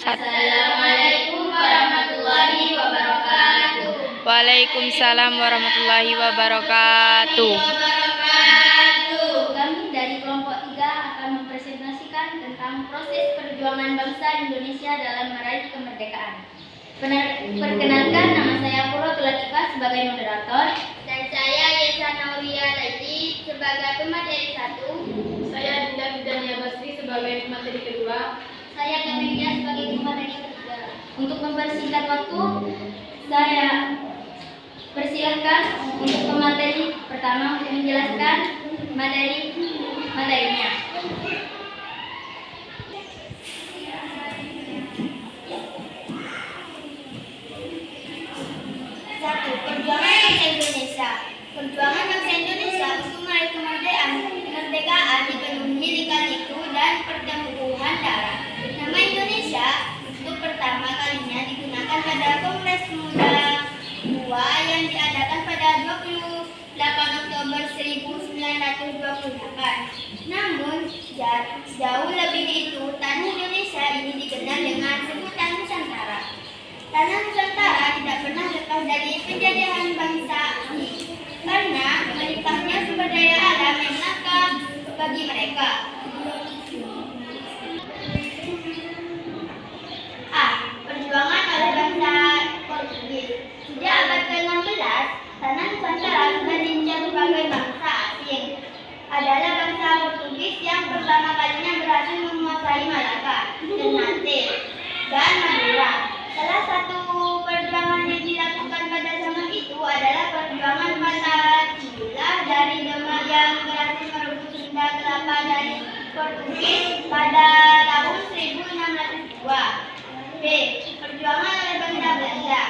Assalamualaikum warahmatullahi wabarakatuh. Waalaikumsalam warahmatullahi wabarakatuh. Kami dari kelompok 3 akan mempresentasikan tentang proses perjuangan bangsa Indonesia dalam meraih kemerdekaan. Perkenalkan, nama saya Qurratul Latifah sebagai moderator dan saya Yesa Naulia Laili sebagai pemateri 1. Saya Dinda Fidania Basri sebagai pemateri kedua. Saya Kamelia sebagai pemateri ketiga. Untuk mempersingkat waktu, saya persilahkan untuk pemateri pertama untuk menjelaskan materinya. Perjuangan bangsa Indonesia. Perjuangan bangsa Indonesia untuk meraih kemerdekaan dipenuhi lika-liku dan pertempuran darah. Nama Indonesia untuk pertama kalinya digunakan pada Kongres Muda II yang diadakan pada 28 Oktober 1928. Namun, jauh lebih itu, tanah Indonesia ini dikenal dengan sebutan Nusantara. Tanah Nusantara tidak pernah lepas dari penjajahan bangsa ini karena melimpahnya sumber daya alam yang langka bagi mereka. Perjuangan oleh bangsa Portugis. Sejak abad ke-16, tanah Nusantara sudah diinjak sebagai bangsa asing. Adalah bangsa Portugis yang pertama kalinya berhasil menguasai Malaka, Ternate, dan Madura. Salah satu perjuangan yang dilakukan pada zaman itu adalah perjuangan Fatahillah dari Demak yang berhasil merebut Sunda Kelapa dari Portugis pada tahun 1602. B. Perjuangan oleh bangsa Belanda.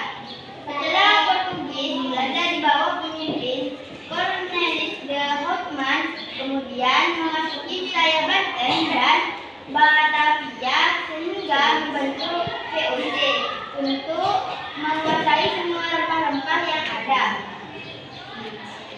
Setelah Portugis, Belanda di bawah pemimpin Cornelis de Houtman kemudian memasuki wilayah Banten dan Batavia sehingga membentuk VOC untuk menguasai semua rempah-rempah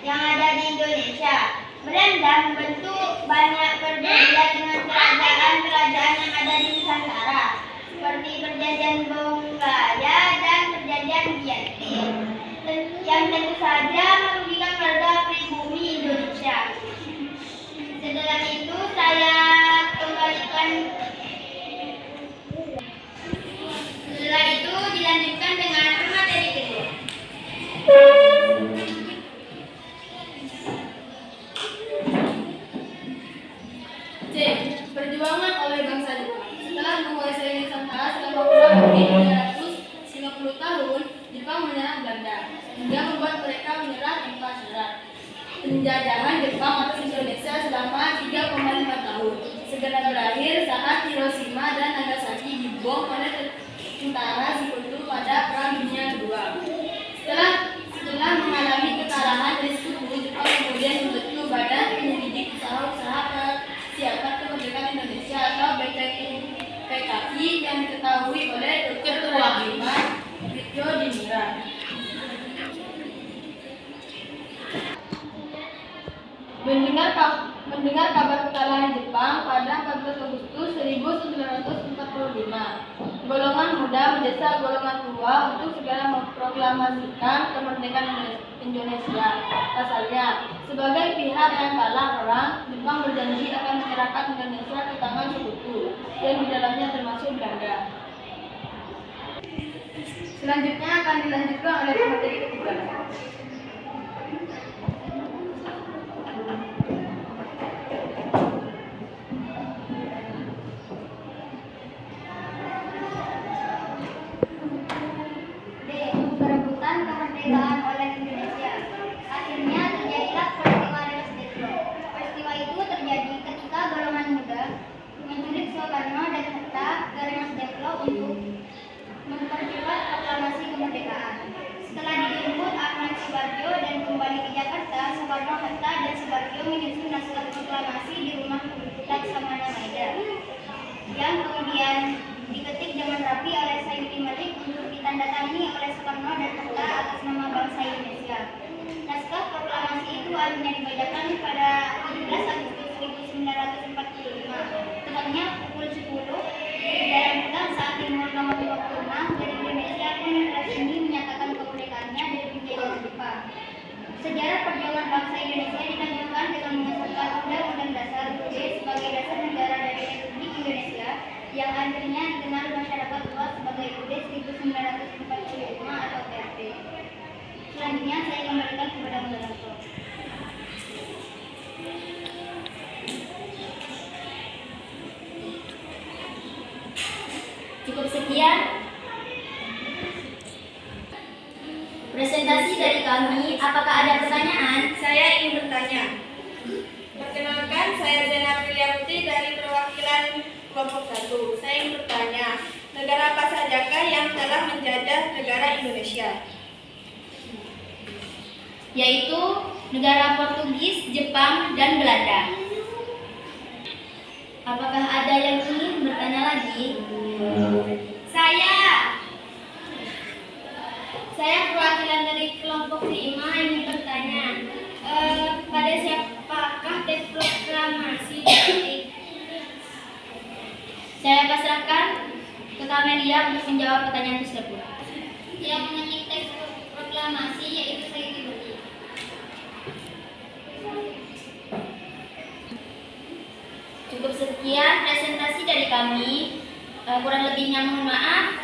yang ada di Indonesia. Belanda membentuk banyak perjanjian dengan kerajaan-kerajaan yang ada di Nusantara, seperti perjanjian Bonggaya dan perjanjian Giyanti, yang tentu saja merugikan warga pribumi Indonesia. Setelah itu saya kembalikan. Setelah itu dilanjutkan dengan materi kedua. C. Perjuangan oleh bangsa Jepang. Setelah menguasai Nusantara selama kurang lebih 350 tahun, Jepang menyerang Belanda hingga membuat mereka menyerah tanpa syarat. Penjajahan Jepang atas Indonesia selama 3,5 tahun segera berakhir saat Hiroshima dan Nagasaki dibom oleh tentara Sekutu pada Perang Dunia Kedua. Setelah mengalami kekalahan dari Sekutu, Jepang kemudian membentuk Badan Penyelidik Usaha-Usaha Persiapan Kemerdekaan Indonesia atau BPKI yang diketahui oleh Dr. Ketua Britjo Dinira. Mendengar kabar kekalahan Jepang pada 14 Agustus 1945, golongan muda mendesak golongan tua untuk segera memproklamasikan kemerdekaan Indonesia. Pasalnya, sebagai pihak yang kalah perang, Jepang berjanji akan menyerahkan Indonesia ke tangan Sekutu, yang di dalamnya termasuk Belanda. Selanjutnya akan dilanjutkan oleh pemateri ketiga. Kemerdekaan oleh Indonesia. Akhirnya terjadilah peristiwa Rengas Dengklok. Peristiwa itu terjadi ketika golongan muda menculik Soekarno dan Hatta ke Rengas Dengklok untuk mempercepat proklamasi kemerdekaan. Setelah dijemput Ahmad Subarjo dan kembali ke Jakarta, Soekarno, Hatta, dan Subarjo menyusun naskah proklamasi di rumah Laksamana Maeda, yang kemudian diketik dengan rapi oleh Sayuti Malik untuk ditandatangani oleh Soekarno dan Hatta atas nama bangsa Indonesia. Naskah proklamasi itu akhirnya dibacakan pada 17 Agustus 1945, tepatnya pukul 10 di Dalam Hutan saat dimulai ke-6 dari Indonesia pun resmi menyatakan kemerdekaannya dari penjajahan Jepang. Sejarah perjuangan bangsa Indonesia dilanjutkan dengan mengesahkan Undang-Undang Dasar UUD sebagai dasar negara dari Republik Indonesia yang akhirnya dikenal masyarakat luas sebagai UUD 1945 atau PRT. Selanjutnya saya kembalikan kepada moderator. Cukup sekian presentasi dari kami. Apakah ada pertanyaan? Saya ingin bertanya. Perkenalkan, saya Zena Priliaputi dari perwakilan kelompok 1. Saya ingin bertanya, negara apa sajakah yang telah menjajah negara Indonesia? Yaitu negara Portugis, Jepang, dan Belanda. Apakah ada yang ingin bertanya lagi? Saya perwakilan dari kelompok 5 ingin bertanya, pada siapakah teks proklamasi dipetik? Saya pasrahkan ke Kamelia untuk menjawab pertanyaan tersebut. Yang mengetik teks proklamasi yaitu saya Liberty. Cukup sekian presentasi dari kami. Kurang lebihnya mohon maaf.